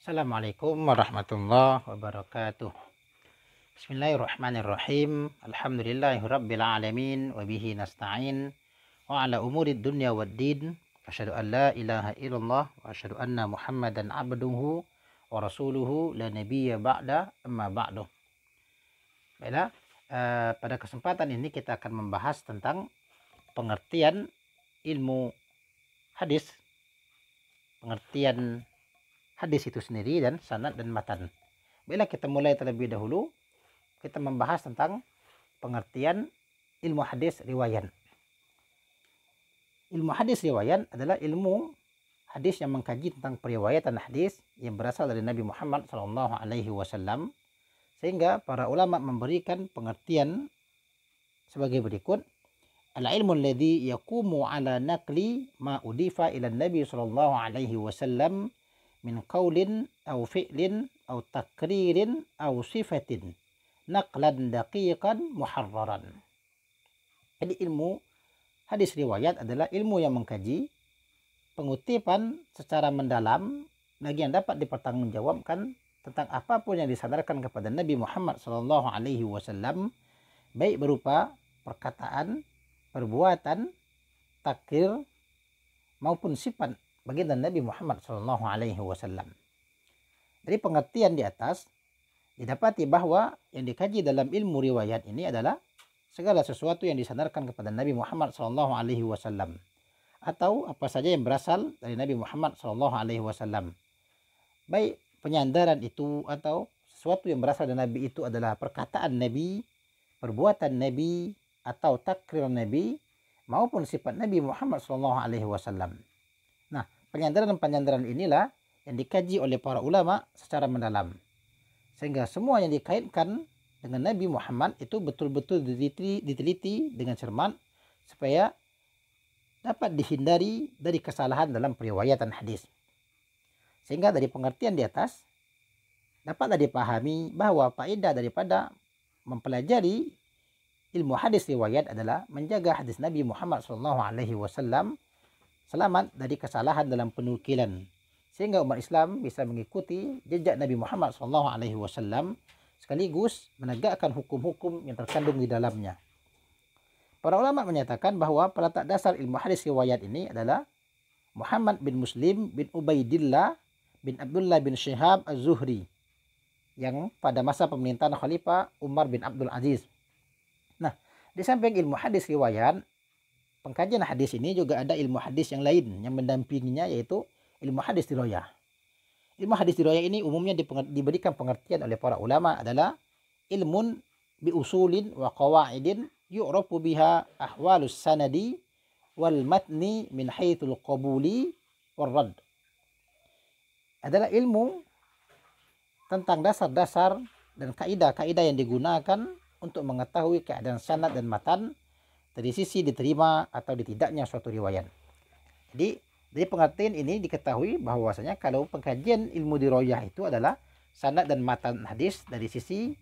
Assalamualaikum warahmatullahi wabarakatuh. Bismillahirrahmanirrahim. Alhamdulillahirabbil alamin wa bihi nasta'in wa ala umurid dunya waddin. Asyhadu an la ilaha illallah wa asyhadu anna Muhammadan abduhu wa rasuluhu la nabiyya ba'da amma ba'du. Baiklah, pada kesempatan ini kita akan membahas tentang pengertian ilmu hadis, pengertian hadis itu sendiri dan sanad dan matan. Bila kita mulai terlebih dahulu, kita membahas tentang pengertian ilmu hadis riwayat. Ilmu hadis riwayat adalah ilmu hadis yang mengkaji tentang periwayatan hadis yang berasal dari Nabi Muhammad SAW, sehingga para ulama memberikan pengertian sebagai berikut: al-ilmu alladhi yaqumu ala naqli ma udifa ila Nabi SAW min qaulin aw fi'lin aw takririn aw sifatin naqlan daqiqan muharraran. Jadi ilmu hadis riwayat adalah ilmu yang mengkaji pengutipan secara mendalam bagi yang dapat dipertanggungjawabkan tentang apapun yang disandarkan kepada Nabi Muhammad SAW, baik berupa perkataan, perbuatan, takrir maupun sifat baginda Nabi Muhammad SAW. Dari pengertian di atas didapati bahwa yang dikaji dalam ilmu riwayat ini adalah segala sesuatu yang disandarkan kepada Nabi Muhammad SAW atau apa saja yang berasal dari Nabi Muhammad SAW. Baik penyandaran itu atau sesuatu yang berasal dari Nabi itu adalah perkataan Nabi, perbuatan Nabi, atau takrir Nabi maupun sifat Nabi Muhammad SAW. Nah, penyandaran inilah yang dikaji oleh para ulama secara mendalam, sehingga semua yang dikaitkan dengan Nabi Muhammad itu betul-betul diteliti dengan cermat supaya dapat dihindari dari kesalahan dalam periwayatan hadis. Sehingga dari pengertian di atas dapatlah dipahami bahwa faedah daripada mempelajari ilmu hadis riwayat adalah menjaga hadis Nabi Muhammad SAW selamat dari kesalahan dalam penukilan, sehingga umat Islam bisa mengikuti jejak Nabi Muhammad SAW sekaligus menegakkan hukum-hukum yang terkandung di dalamnya. Para ulama menyatakan bahwa peletak dasar ilmu hadis riwayat ini adalah Muhammad bin Muslim bin Ubaidillah bin Abdullah bin Syihab Az-Zuhri yang pada masa pemerintahan Khalifah Umar bin Abdul Aziz. Nah, di samping ilmu hadis riwayat, pengkajian hadis ini juga ada ilmu hadis yang lain yang mendampinginya, yaitu ilmu hadis dirayah. Ilmu hadis dirayah ini umumnya diberikan pengertian oleh para ulama adalah ilmun bi usulin wa qawaidin yu'rafu biha ahwalus sanadi wal matni min haitsul qabuli war rad. Adalah ilmu tentang dasar-dasar dan kaidah-kaidah yang digunakan untuk mengetahui keadaan sanad dan matan dari sisi diterima atau ditidaknya suatu riwayat. Jadi dari pengertian ini diketahui bahwasanya kalau pengkajian ilmu dirayah itu adalah sanad dan matan hadis dari sisi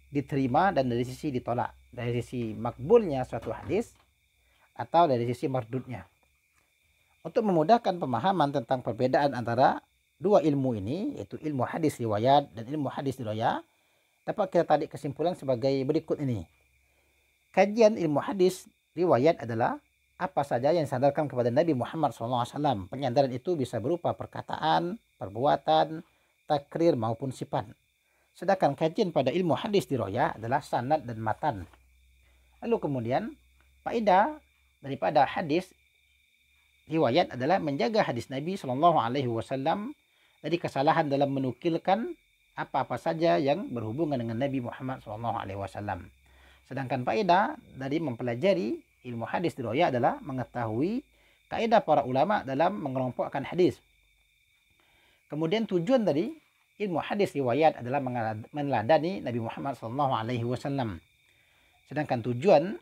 diterima dan dari sisi ditolak, dari sisi makbulnya suatu hadis atau dari sisi mardudnya. Untuk memudahkan pemahaman tentang perbedaan antara dua ilmu ini, yaitu ilmu hadis riwayat dan ilmu hadis dirayah, dapat kita tarik kesimpulan sebagai berikut ini. Kajian ilmu hadis riwayat adalah apa saja yang disandarkan kepada Nabi Muhammad SAW. Penyandaran itu bisa berupa perkataan, perbuatan, takrir maupun sifat. Sedangkan kajian pada ilmu hadis dirayah adalah sanad dan matan. Lalu kemudian faedah daripada hadis riwayat adalah menjaga hadis Nabi SAW dari kesalahan dalam menukilkan apa-apa saja yang berhubungan dengan Nabi Muhammad SAW. Sedangkan faedah dari mempelajari ilmu hadis dirayah adalah mengetahui kaidah para ulama dalam mengelompokkan hadis. Kemudian tujuan dari ilmu hadis riwayat adalah meneladani Nabi Muhammad SAW. Sedangkan tujuan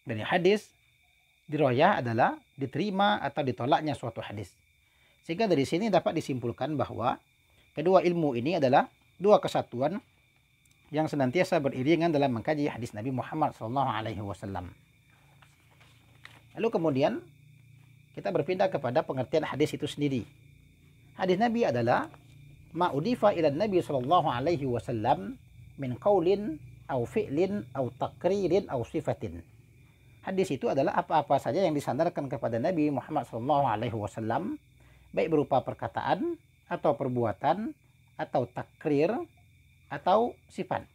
dari hadis dirayah adalah diterima atau ditolaknya suatu hadis. Sehingga dari sini dapat disimpulkan bahwa kedua ilmu ini adalah dua kesatuan yang senantiasa beriringan dalam mengkaji hadis Nabi Muhammad SAW. Lalu kemudian kita berpindah kepada pengertian hadis itu sendiri. Hadis Nabi adalah ma udifa ila Nabi sallallahu alaihi wasallam min qaulin au fi'lin au takririn au sifatin. Hadis itu adalah apa-apa saja yang disandarkan kepada Nabi Muhammad sallallahu alaihi wasallam, baik berupa perkataan atau perbuatan atau takrir atau sifat.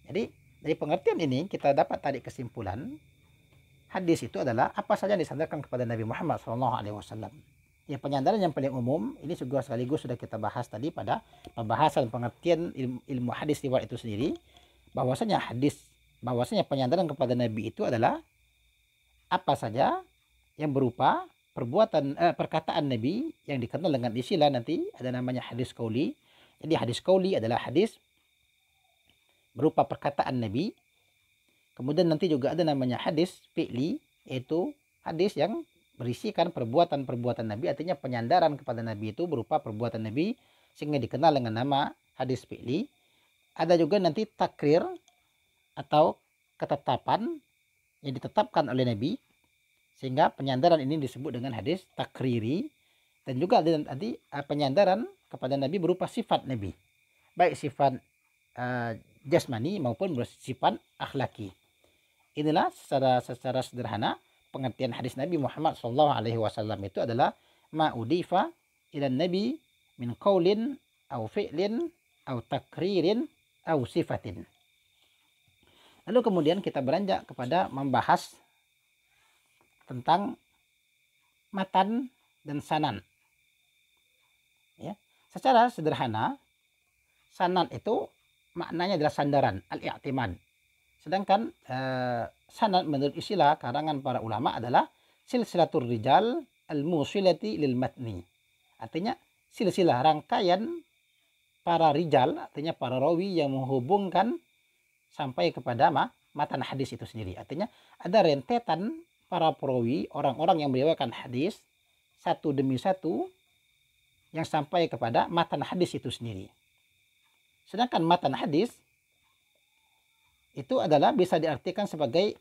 Jadi dari pengertian ini kita dapat tarik kesimpulan hadis itu adalah apa saja yang disandarkan kepada Nabi Muhammad SAW. Ya, penyandaran yang paling umum ini juga sekaligus sudah kita bahas tadi pada pembahasan pengertian ilmu hadis riwayat itu sendiri, bahwasanya penyandaran kepada Nabi itu adalah apa saja yang berupa perkataan Nabi yang dikenal dengan istilah nanti ada namanya hadis qauli. Jadi hadis qauli adalah hadis berupa perkataan Nabi. Kemudian nanti juga ada namanya hadis fi'li, yaitu hadis yang berisikan perbuatan-perbuatan Nabi, artinya penyandaran kepada Nabi itu berupa perbuatan Nabi sehingga dikenal dengan nama hadis fi'li. Ada juga nanti takrir atau ketetapan yang ditetapkan oleh Nabi sehingga penyandaran ini disebut dengan hadis takriri. Dan juga ada nanti penyandaran kepada Nabi berupa sifat Nabi, baik sifat jasmani maupun bersifat akhlaki. Inilah secara sederhana pengertian hadis Nabi Muhammad SAW itu adalah ma udifa ila Nabi min qaulin au fi'lin au takririn au sifatin. Lalu kemudian kita beranjak kepada membahas tentang matan dan sanan. Ya, secara sederhana sanan itu maknanya adalah sandaran, al-i'timad. Sedangkan sanad menurut istilah karangan para ulama adalah silsilatur rijal al-musilati lil matni. Artinya silsilah rangkaian para rijal, artinya para rawi yang menghubungkan sampai kepada matan hadis itu sendiri. Artinya ada rentetan para perawi, orang-orang yang meriwayatkan hadis satu demi satu yang sampai kepada matan hadis itu sendiri. Sedangkan matan hadis itu adalah bisa diartikan sebagai,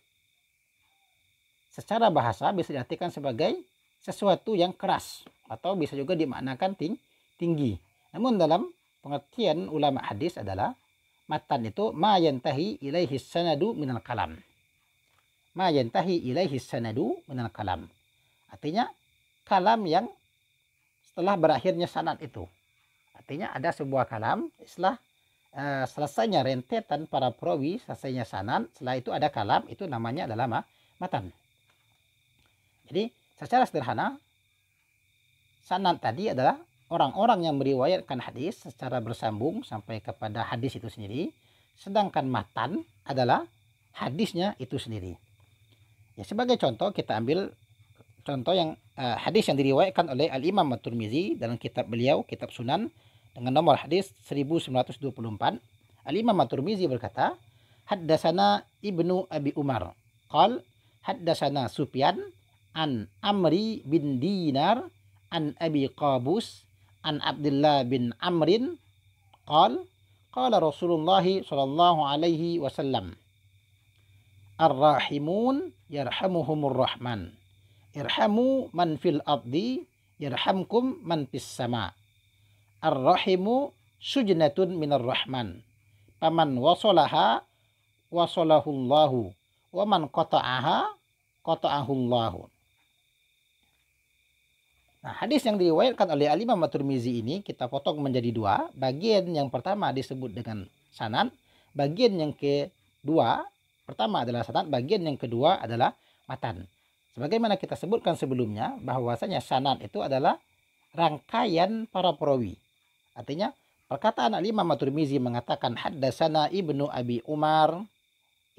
secara bahasa bisa diartikan sebagai sesuatu yang keras atau bisa juga dimaknakan tinggi. Namun dalam pengertian ulama hadis adalah matan itu ma yantahi ilaihi sanadu minal kalam. Ma yantahi ilaihi sanadu minal kalam. Artinya kalam yang setelah berakhirnya sanad itu. Artinya ada sebuah kalam setelah selesainya rentetan para perawi, selesainya sanad, setelah itu ada kalam, itu namanya adalah matan. Jadi secara sederhana sanad tadi adalah orang-orang yang meriwayatkan hadis secara bersambung sampai kepada hadis itu sendiri, sedangkan matan adalah hadisnya itu sendiri. Ya, sebagai contoh kita ambil contoh yang hadis yang diriwayatkan oleh Al-Imam At-Tirmizi dalam kitab beliau, kitab Sunan, dengan nomor hadis 1924. Al-Imam At-Tirmizi berkata, haddatsana Ibnu Abi Umar qal haddatsana Sufyan an Amri bin Dinar an Abi Qabus an Abdullah bin Amrin qal qala Rasulullah sallallahu alaihi wasallam ar-rahimun yarhamuhumur rahman irhamu man fil ardi yarhamkum man fis sama. Ar-rahimu sujnatun minar rahman. Paman wasolaha wasolahullahu. Waman qata'aha qata'ahullahu. Nah, hadis yang diriwayatkan oleh Al-Imam At-Tirmizi ini kita potong menjadi dua. Bagian yang pertama disebut dengan sanad. Bagian yang kedua, pertama adalah sanad. Bagian yang kedua adalah matan. Sebagaimana kita sebutkan sebelumnya, bahwasanya sanad itu adalah rangkaian para perawi. Artinya perkataan Al-Imam At-Tirmizi mengatakan haddatsana Ibnu Abi Umar,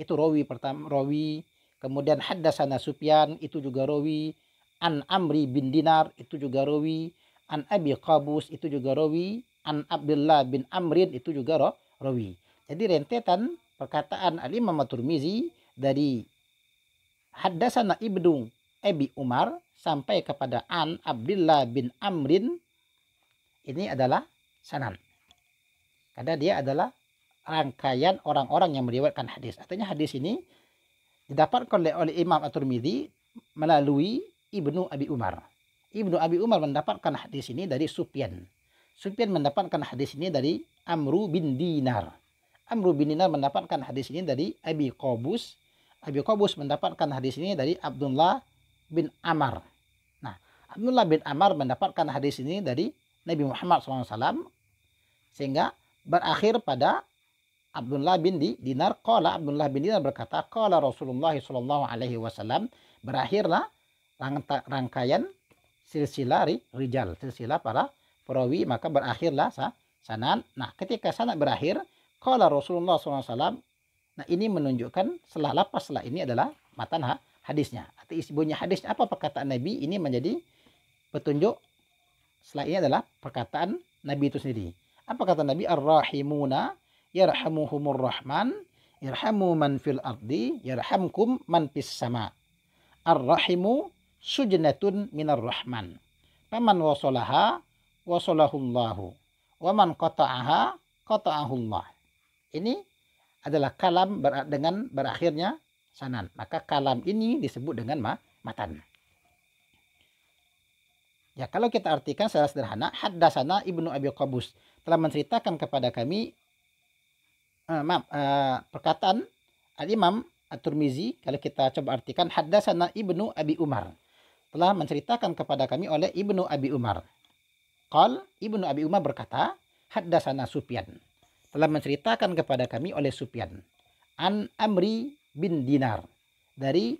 itu rawi pertama, rawi. Kemudian haddatsana Sufyan, itu juga rawi. An Amri bin Dinar, itu juga rawi. An Abi Qabus, itu juga rawi. An Abdullah bin Amrin, itu juga rawi. Jadi rentetan perkataan Al-Imam At-Tirmizi dari haddatsana Ibnu Abi Umar sampai kepada An Abdullah bin Amrin, ini adalah sanad. Karena dia adalah rangkaian orang-orang yang meriwayatkan hadis. Artinya hadis ini didapatkan oleh Imam At-Tirmizi melalui Ibnu Abi Umar. Ibnu Abi Umar mendapatkan hadis ini dari Sufyan. Sufyan mendapatkan hadis ini dari Amru bin Dinar. Amru bin Dinar mendapatkan hadis ini dari Abi Qabus. Abi Qabus mendapatkan hadis ini dari Abdullah bin Amr. Nah, Abdullah bin Amr mendapatkan hadis ini dari Nabi Muhammad SAW, sehingga berakhir pada Abdullah bin Dinar. Qala Abdullah bin Dinar berkata, qala Rasulullah SAW, berakhirlah rangkaian silsilah rijal, silsilah para perawi, maka berakhirlah sanad. Nah, ketika sanad berakhir, qala Rasulullah SAW, nah ini menunjukkan setelah ini adalah matan hadisnya atau isi bunyi hadisnya, apa perkataan Nabi, ini menjadi petunjuk setelah ini adalah perkataan Nabi itu sendiri. Apa kata Nabi? Ar-rahimuna yarhamuhumur rahman irhamu man fil ardi yarhamkum man fis sama. Ar-rahimu sujnatun minar rahman. Faman wasolaha wasolahullahu. Waman qata'aha qata'ahullah. Ini adalah kalam dengan berakhirnya sanad. Maka kalam ini disebut dengan matan. Ya, kalau kita artikan secara sederhana, haddasana Ibnu Abi Qabus telah menceritakan kepada kami perkataan Al-Imam At-Tirmizi. Kalau kita coba artikan, haddasana Ibnu Abi Umar, telah menceritakan kepada kami oleh Ibnu Abi Umar. Qal, Ibnu Abi Umar berkata, haddasana Sufyan, telah menceritakan kepada kami oleh Sufyan, an Amri bin Dinar, dari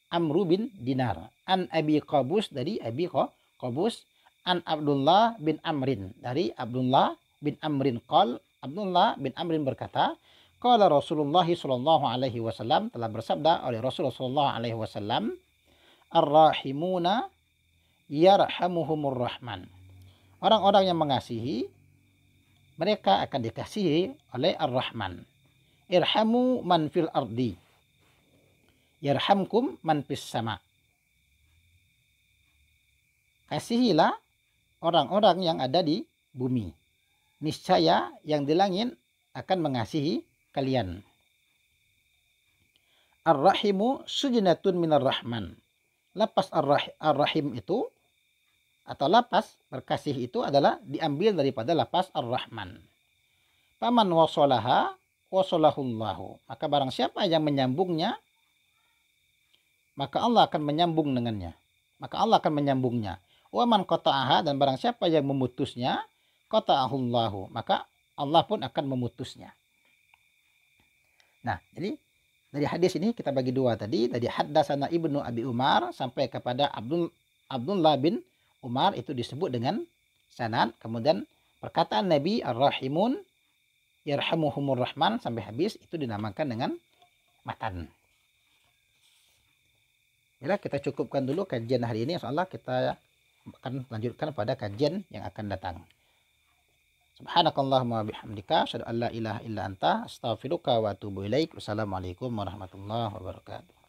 Amru bin Dinar, an Abi Qabus, dari Abi Qabus, an Abdullah bin Amrin, dari Abdullah bin Amrin. Qal, Abdullah bin Amrin berkata, qala Rasulullah SAW, telah bersabda oleh Rasulullah SAW, ar-rahimuna yarhamuhumur rahman. Orang-orang yang mengasihi, mereka akan dikasihi oleh Ar-Rahman. Irhamu man fil ardi yarhamkum man fis sama. Kasihilah orang-orang yang ada di bumi, niscaya yang di langit akan mengasihi kalian. Ar-rahimu sujnatun minar rahman. Lapas ar-rahim itu, atau lapas berkasih itu adalah diambil daripada lapas ar-rahman. Paman wasolaha wasolahullahu. Maka barang siapa yang menyambungnya, maka Allah akan menyambung dengannya. Maka Allah akan menyambungnya. Wa man qata'aha, dan barang siapa yang memutusnya, qata'ahullahu, maka Allah pun akan memutusnya. Nah, jadi dari hadis ini kita bagi dua tadi. Dari haddasana Ibnu Abi Umar sampai kepada Abdullah bin Umar, itu disebut dengan sanad. Kemudian perkataan Nabi ar-rahimun yarhamuhumur rahman sampai habis, itu dinamakan dengan matan. Bila kita cukupkan dulu kajian hari ini, insyaallah kita akan lanjutkan pada kajian yang akan datang. Subhanakallahumma bihamdika asyhadu an la ilaha illa anta astaghfiruka wa atubu ilaik. Wassalamualaikum warahmatullahi wabarakatuh.